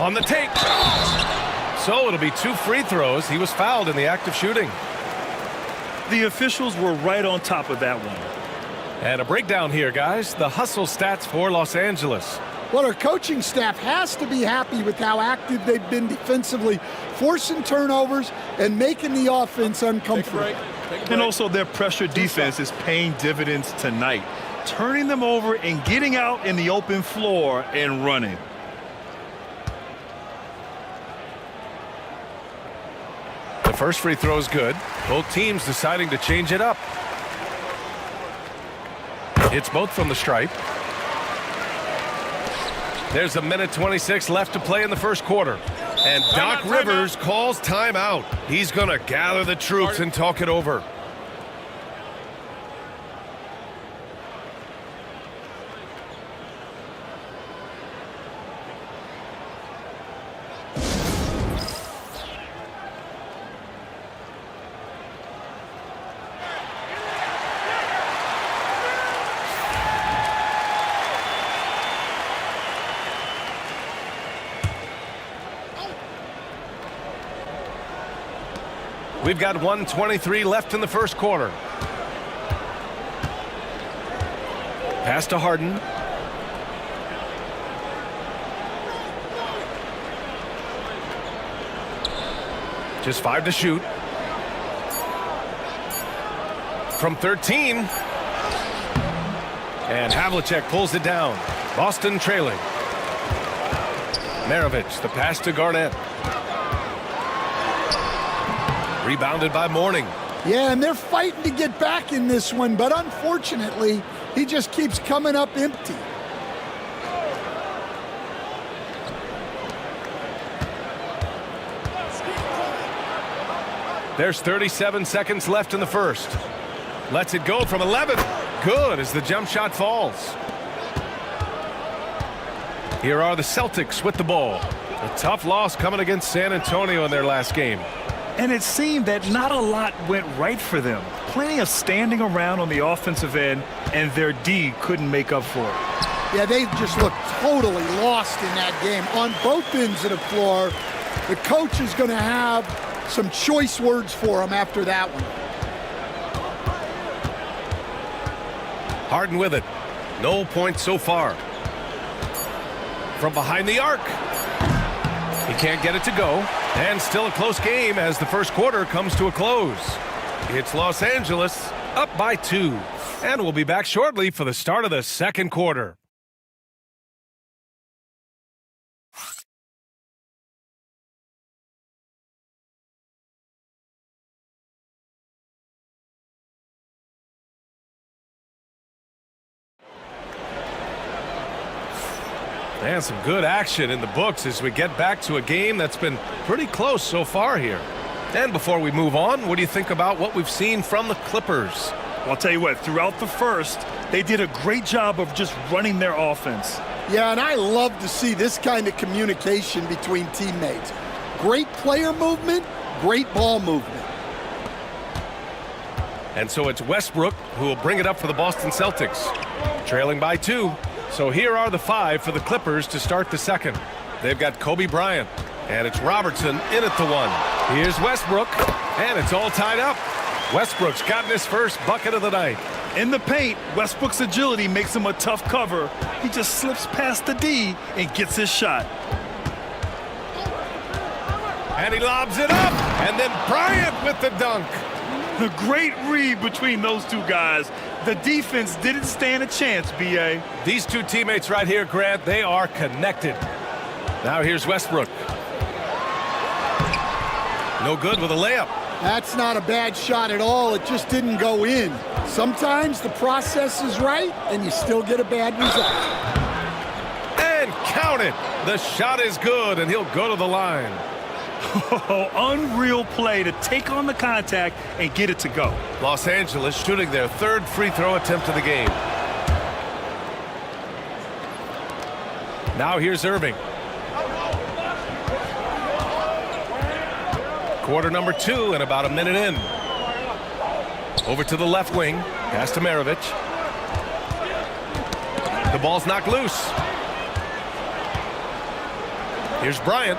On the take. So it'll be 2 free throws. He was fouled in the act of shooting. The officials were right on top of that one. And a breakdown here, guys. The hustle stats for Los Angeles. Well, our coaching staff has to be happy with how active they've been defensively, forcing turnovers and making the offense uncomfortable. And also their pressure defense is paying dividends tonight, turning them over and getting out in the open floor and running. The first free throw is good. Both teams deciding to change it up. It's both from the stripe. There's a minute 26 left to play in the first quarter. And Doc Rivers calls timeout. He's going to gather the troops and talk it over. We've got 1:23 left in the first quarter. Pass to Harden. Just 5 to shoot. From 13. And Havlicek pulls it down. Boston trailing. Maravich, the pass to Garnett. Rebounded by Mourning. Yeah, and they're fighting to get back in this one, but unfortunately, he just keeps coming up empty. There's 37 seconds left in the first. Lets it go from 11. Good as the jump shot falls. Here are the Celtics with the ball. A tough loss coming against San Antonio in their last game. And it seemed that not a lot went right for them. Plenty of standing around on the offensive end, and their D couldn't make up for it. Yeah, they just looked totally lost in that game on both ends of the floor. The coach is going to have some choice words for them after that one. Harden with it. No points so far. From behind the arc. He can't get it to go. And still a close game as the first quarter comes to a close. It's Los Angeles up by 2. And we'll be back shortly for the start of the second quarter. And some good action in the books as we get back to a game that's been pretty close so far here. And before we move on, what do you think about what we've seen from the Clippers? Well, I'll tell you what, throughout the first, they did a great job of just running their offense. Yeah, and I love to see this kind of communication between teammates. Great player movement, great ball movement. And so it's Westbrook who will bring it up for the Boston Celtics. Trailing by 2. So here are the 5 for the Clippers to start the second. They've got Kobe Bryant, and it's Robertson in at the 1. Here's Westbrook, and it's all tied up. Westbrook's gotten his first bucket of the night. In the paint, Westbrook's agility makes him a tough cover. He just slips past the D and gets his shot. And he lobs it up, and then Bryant with the dunk. A great read between those two guys. The defense didn't stand a chance, B.A. These two teammates right here, Grant, they are connected. Now here's Westbrook. No good with a layup. That's not a bad shot at all. It just didn't go in. Sometimes the process is right, and you still get a bad result. And count it. The shot is good, and he'll go to the line. Oh, unreal play to take on the contact and get it to go. Los Angeles shooting their 3rd free throw attempt of the game. Now here's Irving. Quarter number 2 and about a minute in. Over to the left wing. Pass to Maravich. The ball's knocked loose. Here's Bryant.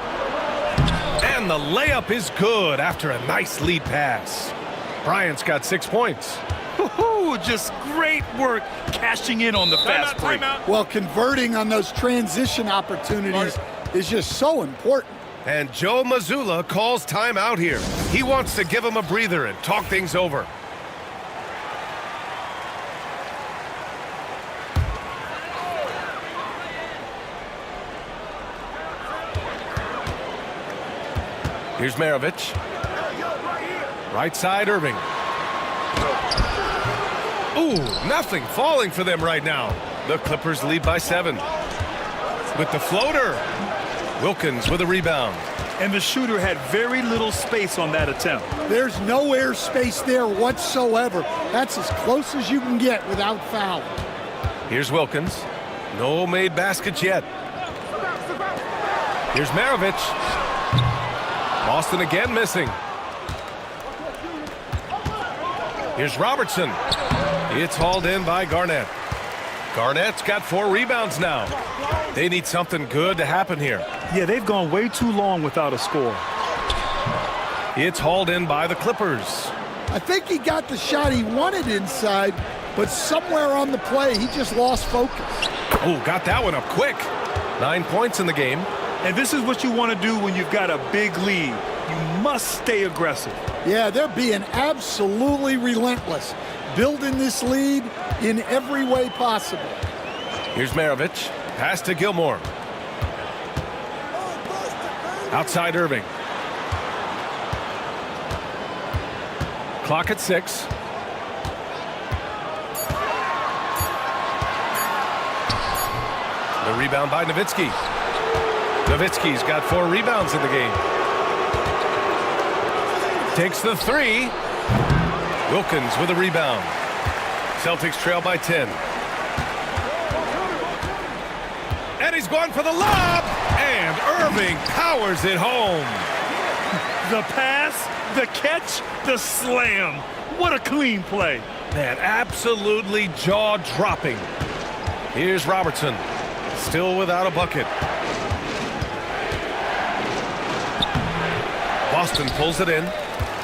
And the layup is good after a nice lead pass. Bryant's got 6 points. Woo-hoo, just great work cashing in on the fast break. Well, converting on those transition opportunities is just so important. And Joe Mazzulla calls timeout here. He wants to give him a breather and talk things over. Here's Maravich. Right side, Irving. Ooh, nothing falling for them right now. The Clippers lead by 7. With the floater. Wilkins with a rebound. And the shooter had very little space on that attempt. There's no air space there whatsoever. That's as close as you can get without foul. Here's Wilkins. No made baskets yet. Here's Maravich. Boston again missing. Here's Robertson. It's hauled in by Garnett. Garnett's got 4 rebounds now. They need something good to happen here. Yeah, they've gone way too long without a score. It's hauled in by the Clippers. I think he got the shot he wanted inside, but somewhere on the play, he just lost focus. Oh, got that one up quick. 9 points in the game. And this is what you want to do when you've got a big lead. You must stay aggressive. Yeah, they're being absolutely relentless, building this lead in every way possible. Here's Maravich. Pass to Gilmore. Outside Irving. Clock at 6. The rebound by Nowitzki. Nowitzki's got 4 rebounds in the game. Takes the 3. Wilkins with a rebound. Celtics trail by 10. And he's going for the lob. And Irving powers it home. The pass, the catch, the slam. What a clean play. Man, absolutely jaw-dropping. Here's Robertson. Still without a bucket. Boston pulls it in.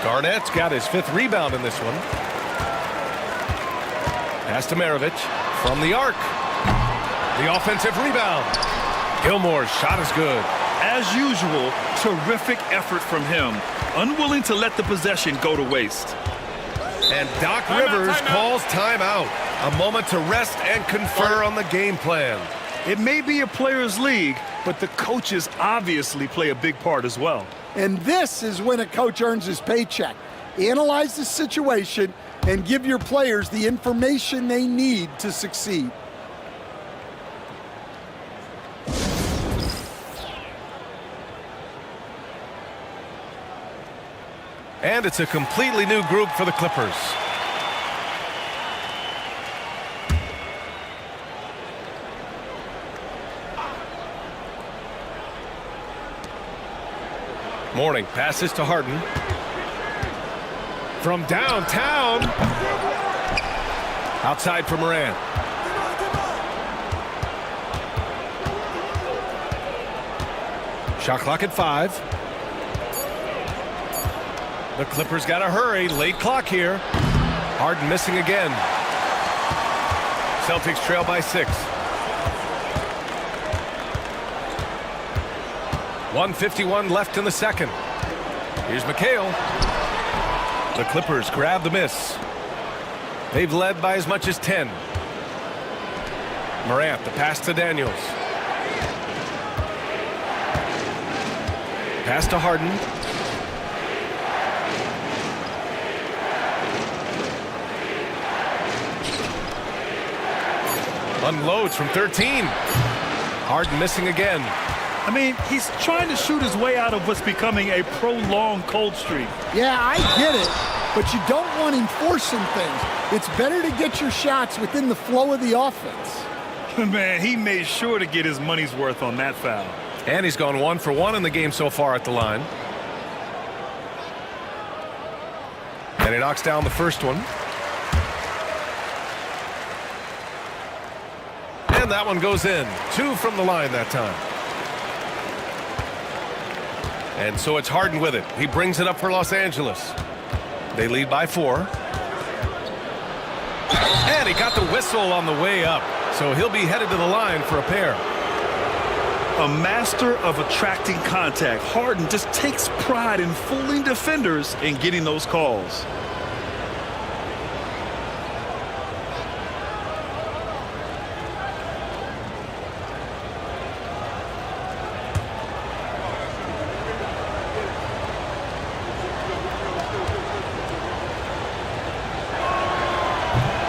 Garnett's got his 5th rebound in this one. Pass to Maravich from the arc. The offensive rebound. Gilmore's shot is good. As usual, terrific effort from him. Unwilling to let the possession go to waste. And Doc Rivers calls timeout. A moment to rest and confer on the game plan. It may be a players' league, but the coaches obviously play a big part as well. And this is when a coach earns his paycheck. Analyze the situation and give your players the information they need to succeed. And it's a completely new group for the Clippers. Morning passes to Harden. From downtown. Outside for Morant. Shot clock at 5. The Clippers got to hurry. Late clock here. Harden missing again. Celtics trail by 6. 1:51 left in the second. Here's McHale. The Clippers grab the miss. They've led by as much as 10. Morant, the pass to Daniels. Pass to Harden. Unloads from 13. Harden missing again. I mean, he's trying to shoot his way out of what's becoming a prolonged cold streak. Yeah, I get it, but you don't want him forcing things. It's better to get your shots within the flow of the offense. Man, he made sure to get his money's worth on that foul. And he's gone 1 for 1 in the game so far at the line. And he knocks down the first one. And that one goes in. 2 from the line that time. And so it's Harden with it. He brings it up for Los Angeles. They lead by 4. And he got the whistle on the way up. So he'll be headed to the line for a pair. A master of attracting contact, Harden just takes pride in fooling defenders and getting those calls.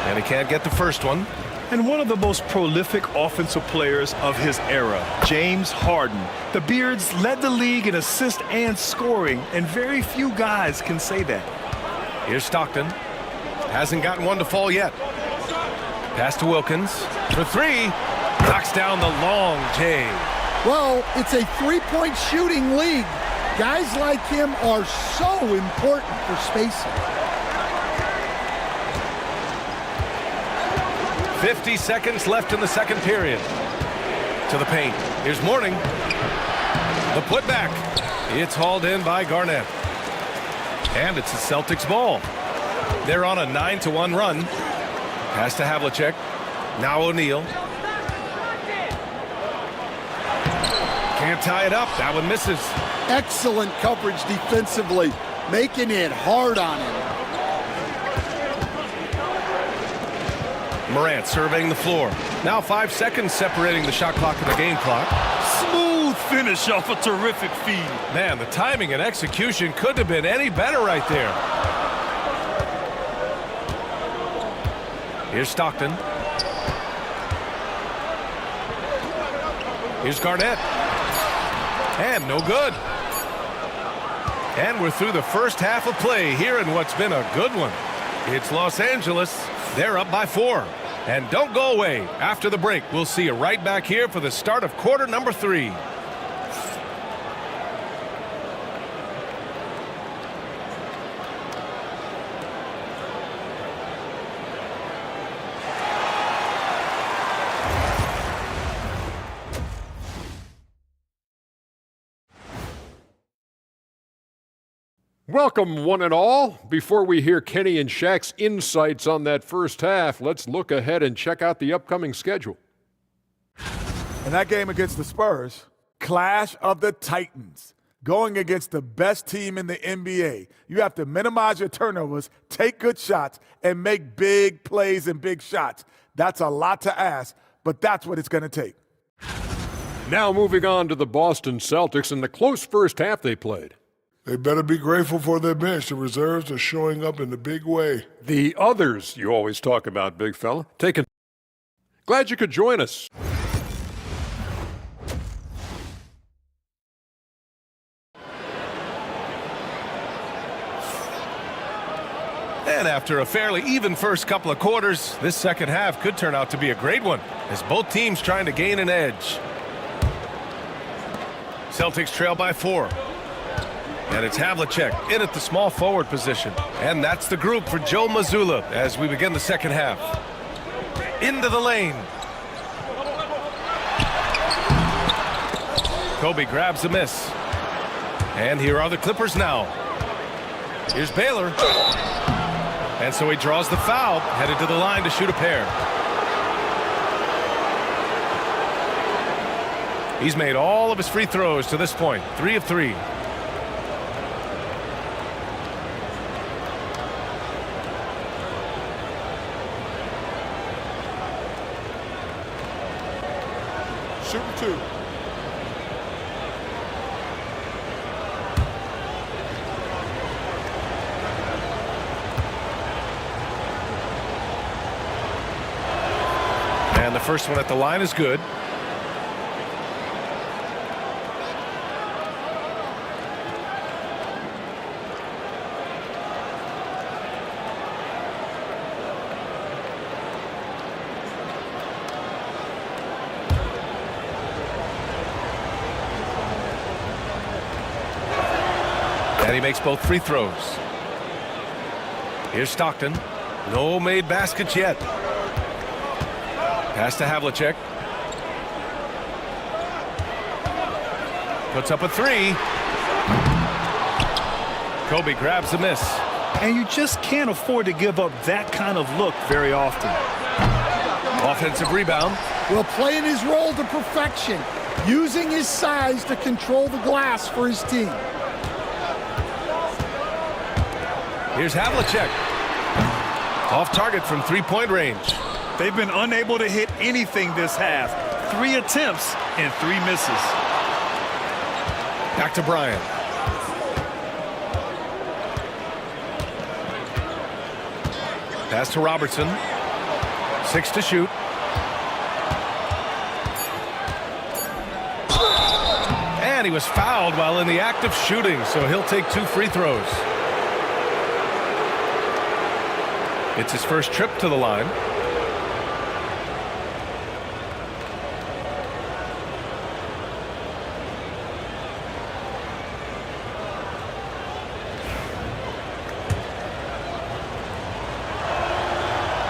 And he can't get the first one. And one of the most prolific offensive players of his era, James Harden. The Beards led the league in assists and scoring, and very few guys can say that. Here's Stockton. Hasn't gotten one to fall yet. Pass to Wilkins for 3. Knocks down the long J. Well, it's a three-point shooting league. Guys like him are so important for spacing. 50 seconds left in the second period. To the paint. Here's Mourning. The putback. It's hauled in by Garnett. And it's the Celtics ball. They're on a 9-1 run. Pass to Havlicek. Now O'Neal. Can't tie it up. That one misses. Excellent coverage defensively, making it hard on him. Morant surveying the floor. Now 5 seconds separating the shot clock and the game clock. Smooth finish off a terrific feed. Man, the timing and execution couldn't have been any better right there. Here's Stockton. Here's Garnett. And no good. And we're through the first half of play here in what's been a good one. It's Los Angeles. They're up by 4. And don't go away. After the break, we'll see you right back here for the start of quarter number 3. Welcome, one and all. Before we hear Kenny and Shaq's insights on that first half, let's look ahead and check out the upcoming schedule. In that game against the Spurs, clash of the Titans, going against the best team in the NBA. You have to minimize your turnovers, take good shots, and make big plays and big shots. That's a lot to ask, but that's what it's going to take. Now moving on to the Boston Celtics and the close first half they played. They better be grateful for their bench. The reserves are showing up in a big way. The others you always talk about, big fella. Glad you could join us. And after a fairly even first couple of quarters, this second half could turn out to be a great one as both teams trying to gain an edge. Celtics trail by 4. And it's Havlicek in at the small forward position. And that's the group for Joe Mazzulla as we begin the second half. Into the lane. Kobe grabs the miss. And here are the Clippers now. Here's Baylor. And so he draws the foul, headed to the line to shoot a pair. He's made all of his free throws to this point, 3 of 3. Shooting 2. And the first one at the line is good. And he makes both free throws. Here's Stockton. No made baskets yet. Pass to Havlicek. Puts up a 3. Kobe grabs the miss. And you just can't afford to give up that kind of look very often. Offensive rebound. Will playing his role to perfection, using his size to control the glass for his team. Here's Havlicek. Off target from three-point range. They've been unable to hit anything this half. 3 attempts and 3 misses. Back to Bryant. Pass to Robertson. 6 to shoot. And he was fouled while in the act of shooting, so he'll take 2 free throws. It's his first trip to the line.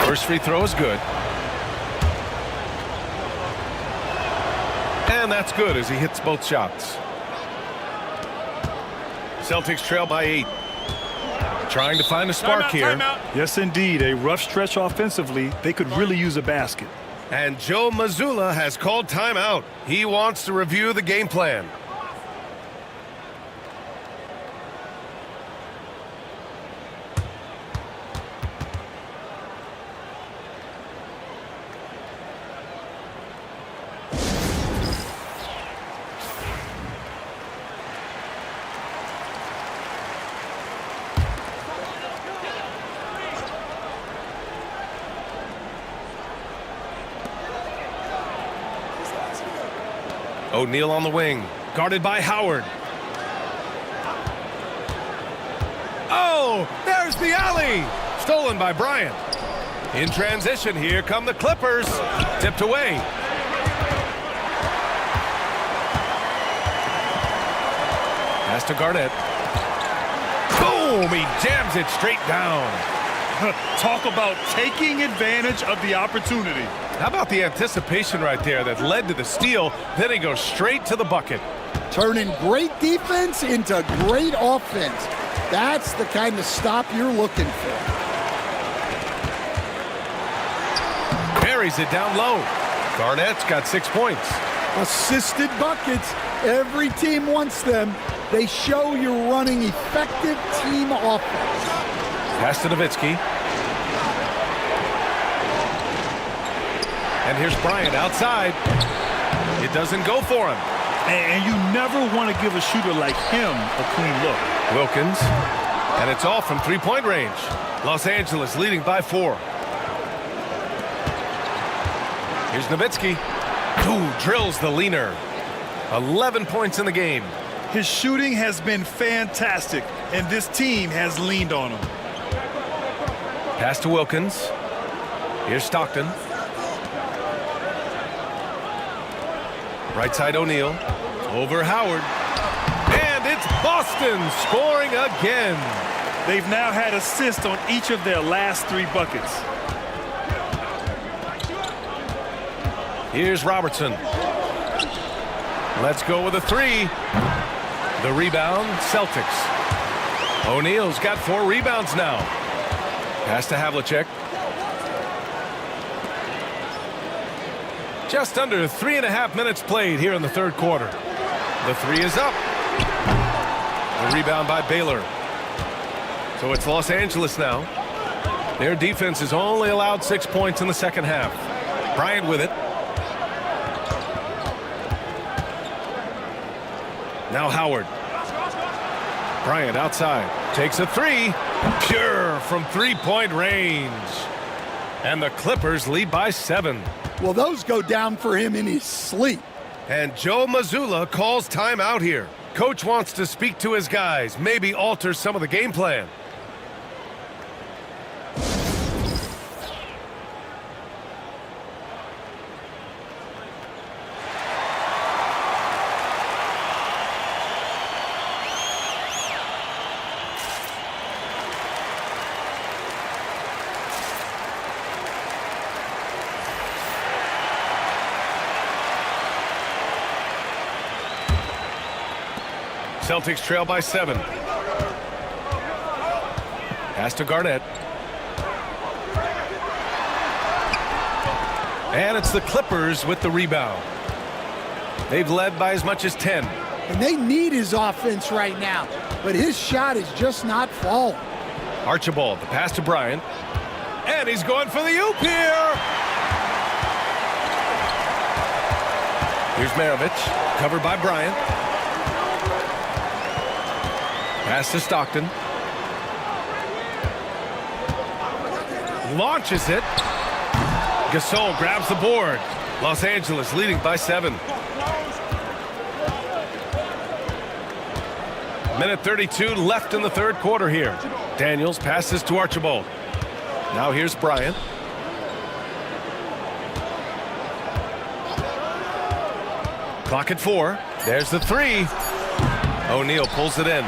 First free throw is good. And that's good as he hits both shots. Celtics trail by 8. Trying to find a spark here. Yes, indeed. A rough stretch offensively. They could really use a basket. And Joe Mazzulla has called timeout. He wants to review the game plan. O'Neal on the wing, guarded by Howard. Oh, there's the alley! Stolen by Bryant. In transition, here come the Clippers. Tipped away. Pass to Garnett. Boom! He jams it straight down. Talk about taking advantage of the opportunity. How about the anticipation right there that led to the steal? Then he goes straight to the bucket. Turning great defense into great offense. That's the kind of stop you're looking for. Buries it down low. Garnett's got 6 points. Assisted buckets. Every team wants them. They show you're running effective team offense. Pass to Nowitzki. And here's Bryant outside. It doesn't go for him. And you never want to give a shooter like him a clean look. Wilkins. And it's all from three-point range. Los Angeles leading by 4. Here's Nowitzki. Who drills the leaner. 11 points in the game. His shooting has been fantastic, and this team has leaned on him. Pass to Wilkins. Here's Stockton. Right side O'Neal. Over Howard. And it's Boston scoring again. They've now had assists on each of their last 3 buckets. Here's Robertson. Let's go with a 3. The rebound, Celtics. O'Neal's got 4 rebounds now. Pass to Havlicek. Just under 3.5 minutes played here in the third quarter. The 3 is up. The rebound by Baylor. So it's Los Angeles now. Their defense has only allowed 6 points in the second half. Bryant with it. Now Howard. Bryant outside. Takes a 3. Pure from three-point range. And the Clippers lead by 7. Well, those go down for him in his sleep. And Joe Mazzulla calls timeout here. Coach wants to speak to his guys, maybe alter some of the game plan. Celtics trail by 7. Pass to Garnett. And it's the Clippers with the rebound. They've led by as much as 10. And they need his offense right now, but his shot is just not falling. Archibald, the pass to Bryant. And he's going for the oop here. Here's Maravich, covered by Bryant. Pass to Stockton. Launches it. Gasol grabs the board. Los Angeles leading by 7. Minute 32 left in the third quarter here. Daniels passes to Archibald. Now here's Bryant. Clock at 4. There's the 3. O'Neal pulls it in.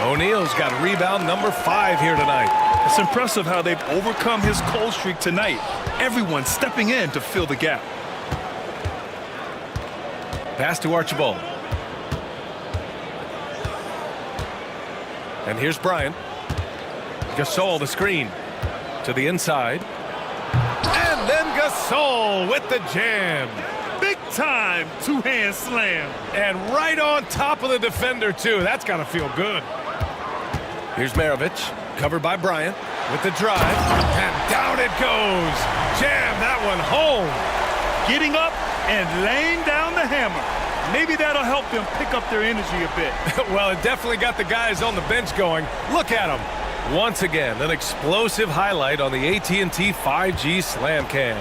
O'Neal's got rebound number 5 here tonight. It's impressive how they've overcome his cold streak tonight. Everyone stepping in to fill the gap. Pass to Archibald. And here's Bryant. Gasol the screen to the inside. And then Gasol with the jam. Big time two-hand slam. And right on top of the defender, too. That's got to feel good. Here's Maravich, covered by Bryant with the drive. And down it goes. Jam that one home. Getting up and laying down the hammer. Maybe that'll help them pick up their energy a bit. Well, it definitely got the guys on the bench going. Look at them. Once again, an explosive highlight on the AT&T 5G Slam Cam.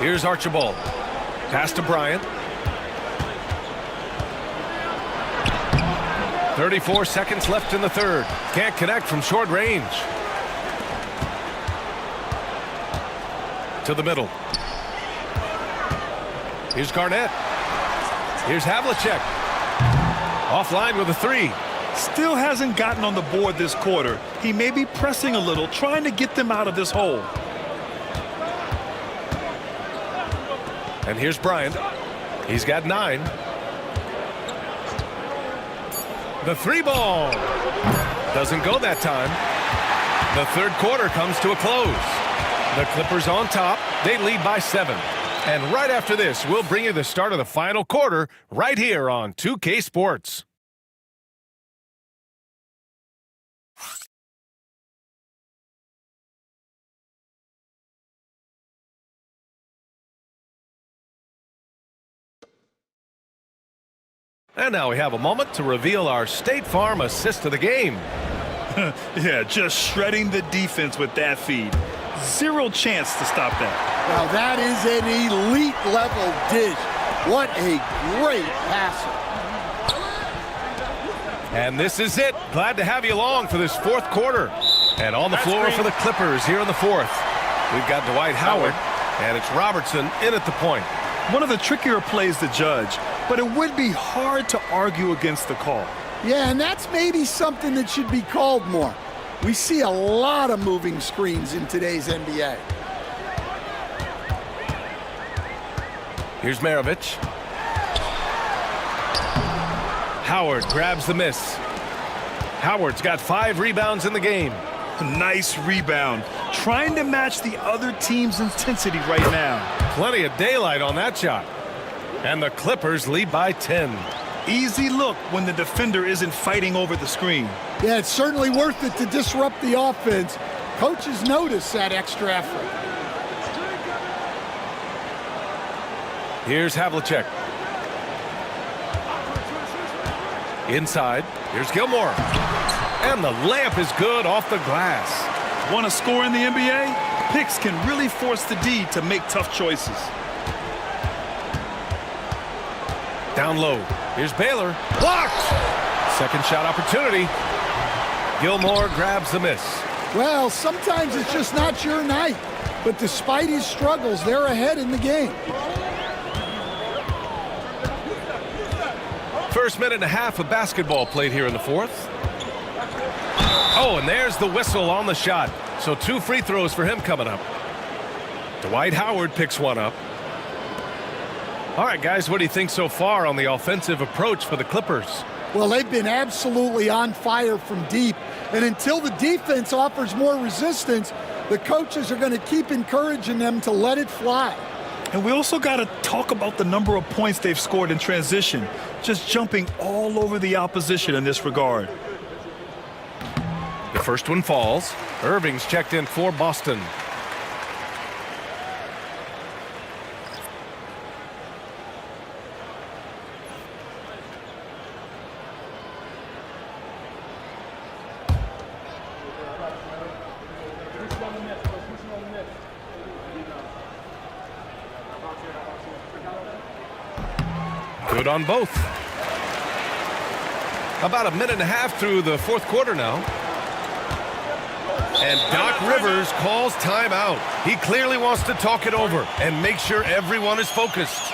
Here's Archibald. Pass to Bryant. 34 seconds left in the third. Can't connect from short range. To the middle. Here's Garnett. Here's Havlicek. Offline with a 3. Still hasn't gotten on the board this quarter. He may be pressing a little, trying to get them out of this hole. And here's Bryant. He's got 9. The 3 ball. Doesn't go that time. The third quarter comes to a close. The Clippers on top. They lead by 7. And right after this, we'll bring you the start of the final quarter right here on 2K Sports. And now we have a moment to reveal our State Farm assist of the game. Yeah, just shredding the defense with that feed. Zero chance to stop that. Now that is an elite level dish. What a great passer. And this is it. Glad to have you along for this fourth quarter. And on the floor for the Clippers here in the fourth. We've got Dwight Howard, and it's Robertson in at the point. One of the trickier plays to judge, but it would be hard to argue against the call. Yeah, and that's maybe something that should be called more. We see a lot of moving screens in today's NBA. Here's Maravich. Howard grabs the miss. Howard's got 5 rebounds in the game. Nice rebound. Trying to match the other team's intensity right now. Plenty of daylight on that shot. And the Clippers lead by 10. Easy look when the defender isn't fighting over the screen. Yeah, it's certainly worth it to disrupt the offense. Coaches notice that extra effort. Here's Havlicek. Inside. Here's Gilmore. And the layup is good off the glass. Want to score in the NBA? Picks can really force the D to make tough choices. Down low. Here's Baylor. Blocked! Second shot opportunity. Gilmore grabs the miss. Well, sometimes it's just not your night. But despite his struggles, they're ahead in the game. First minute and a half of basketball played here in the fourth. Oh, and there's the whistle on the shot. So 2 free throws for him coming up. Dwight Howard picks one up. All right, guys, what do you think so far on the offensive approach for the Clippers? Well, they've been absolutely on fire from deep. And until the defense offers more resistance, the coaches are going to keep encouraging them to let it fly. And we also got to talk about the number of points they've scored in transition, just jumping all over the opposition in this regard. The first one falls. Irving's checked in for Boston. Good on both. About a minute and a half through the fourth quarter now. And Doc Rivers calls timeout. He clearly wants to talk it over and make sure everyone is focused.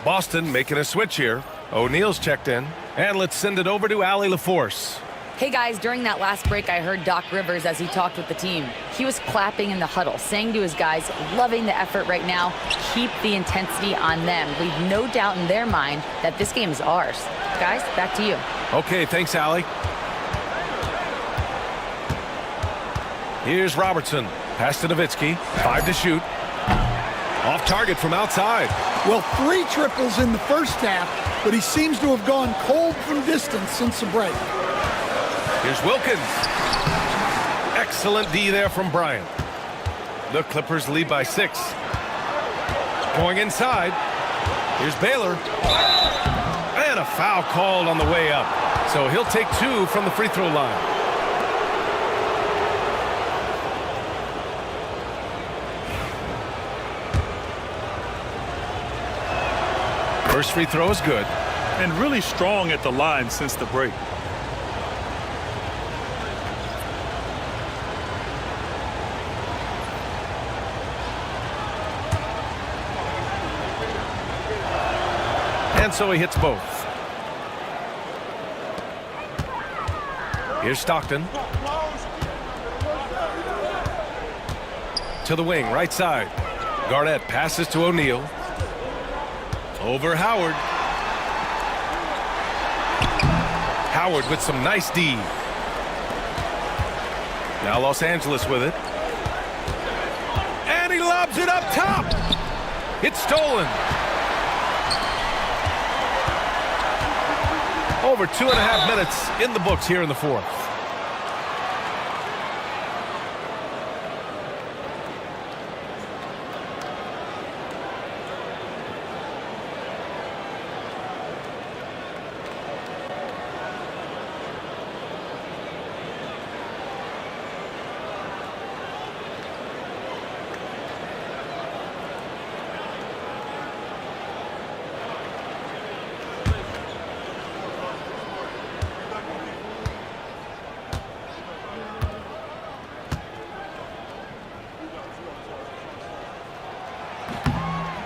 Boston making a switch here. O'Neal's checked in. And let's send it over to Allie LaForce. Hey guys, during that last break, I heard Doc Rivers as he talked with the team. He was clapping in the huddle, saying to his guys, loving the effort right now, keep the intensity on them. Leave no doubt in their mind that this game is ours. Guys, back to you. Okay, thanks, Allie. Here's Robertson. Pass to Nowitzki. 5 to shoot. Off target from outside. Well, 3 triples in the first half, but he seems to have gone cold from distance since the break. Here's Wilkins. Excellent D there from Bryant. The Clippers lead by 6. Going inside. Here's Baylor. And a foul called on the way up. So he'll take 2 from the free throw line. First free throw is good. And really strong at the line since the break. And so he hits both. Here's Stockton. To the wing, right side. Garnett passes to O'Neal. Over Howard. Howard with some nice D. Now Los Angeles with it. And he lobs it up top. It's stolen. Over 2.5 minutes in the books here in the fourth.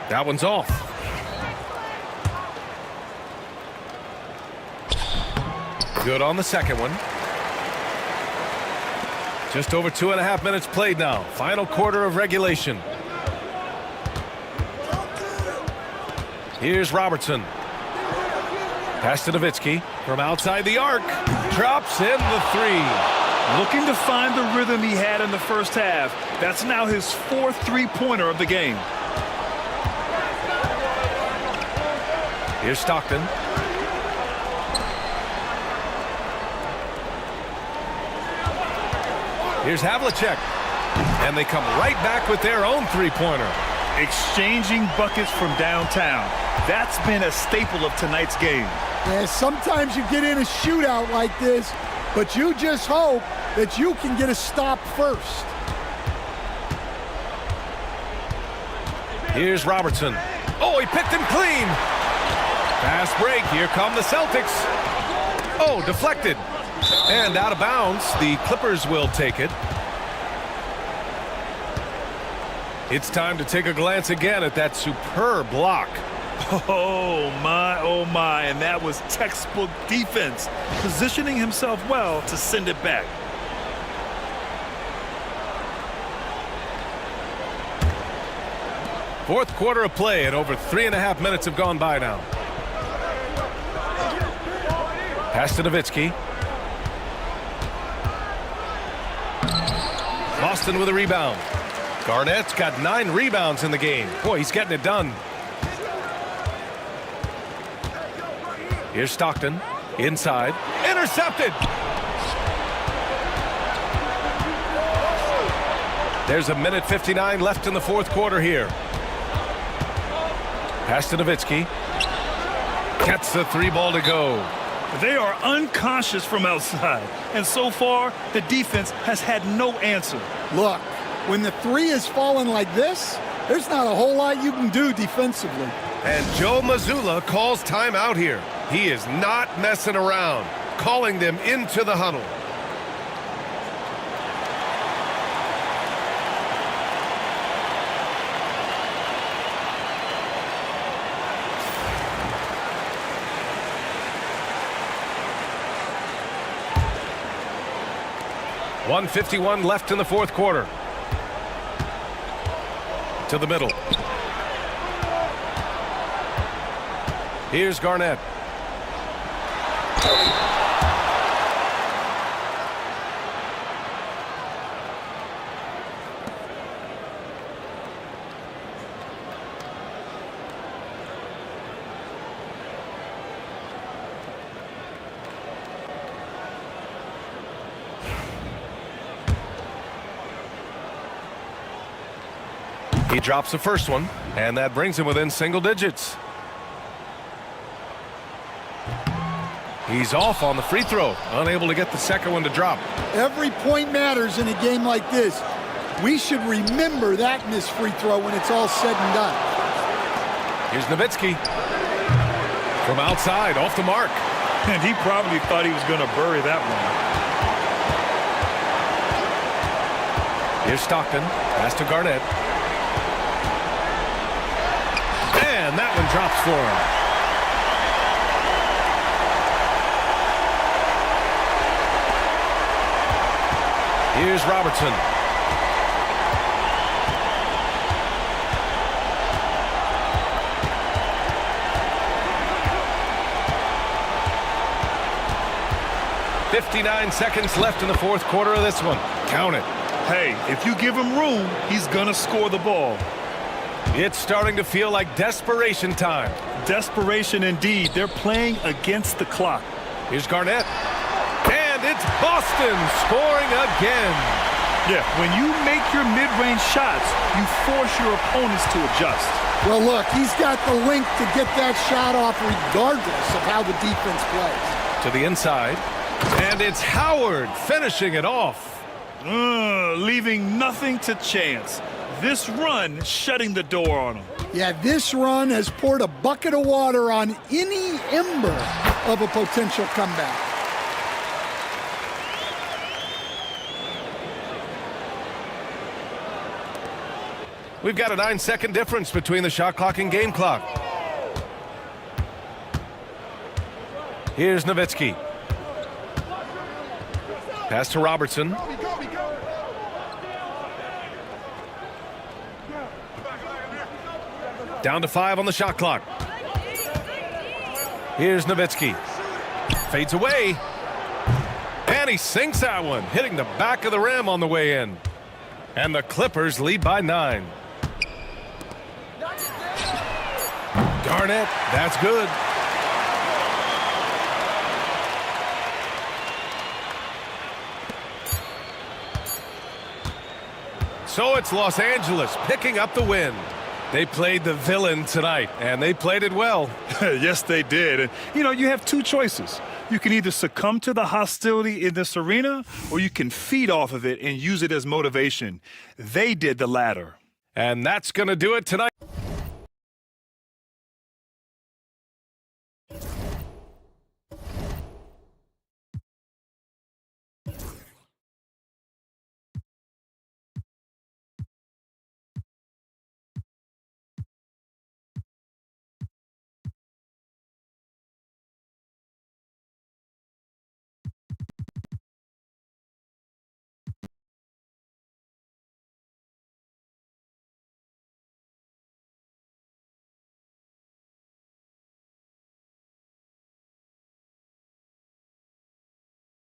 That one's off. Good on the second one. Just over 2.5 minutes played now. Final quarter of regulation. Here's Robertson. Pass to Nowitzki from outside the arc. Drops in the 3. Looking to find the rhythm he had in the first half. That's now his 4th three-pointer of the game. Here's Stockton. Here's Havlicek. And they come right back with their own three-pointer. Exchanging buckets from downtown. That's been a staple of tonight's game. Yeah, sometimes you get in a shootout like this, but you just hope that you can get a stop first. Here's Robertson. Oh, he picked him clean. Fast break. Here come the Celtics. Oh, deflected. And out of bounds. The Clippers will take it. It's time to take a glance again at that superb block. Oh my, and that was textbook defense, positioning himself well to send it back. Fourth quarter of play, and over 3.5 minutes have gone by now. Pass to Nowitzki. Boston with a rebound. Garnett's got 9 rebounds in the game. Boy, he's getting it done. Here's Stockton. Inside. Intercepted! There's 1:59 left in the fourth quarter here. Pass to Nowitzki. Gets the 3 ball to go. They are unconscious from outside, and so far, the defense has had no answer. Look, when the 3 is falling like this, there's not a whole lot you can do defensively. And Joe Mazzulla calls timeout here. He is not messing around, calling them into the huddle. .151 left in the fourth quarter. To the middle. Here's Garnett. He drops the first one, and that brings him within single digits. He's off on the free throw, unable to get the second one to drop. Every point matters in a game like this. We should remember that missed free throw when it's all said and done. Here's Nowitzki. From outside, off the mark. And he probably thought he was going to bury that one. Here's Stockton. Pass to Garnett. And that one drops for him. Here's Robertson. .59 seconds left in the fourth quarter of this one. Count it. Hey, if you give him room, he's going to score the ball. It's starting to feel like desperation time. Desperation indeed. They're playing against the clock. Here's Garnett. And it's Boston scoring again. Yeah, when you make your mid-range shots, you force your opponents to adjust. Well, look, he's got the length to get that shot off regardless of how the defense plays. To the inside. And it's Howard finishing it off. Leaving nothing to chance. This run shutting the door on him. Yeah, this run has poured a bucket of water on any ember of a potential comeback. We've got a 9-second difference between the shot clock and game clock. Here's Nowitzki. Pass to Robertson. Down to 5 on the shot clock. Here's Nowitzki. Fades away. And he sinks that one, hitting the back of the rim on the way in. And the Clippers lead by 9. Garnett, that's good. So it's Los Angeles picking up the win. They played the villain tonight, and they played it well. Yes, they did. And, you know, you have two choices. You can either succumb to the hostility in this arena, or you can feed off of it and use it as motivation. They did the latter. And that's going to do it tonight.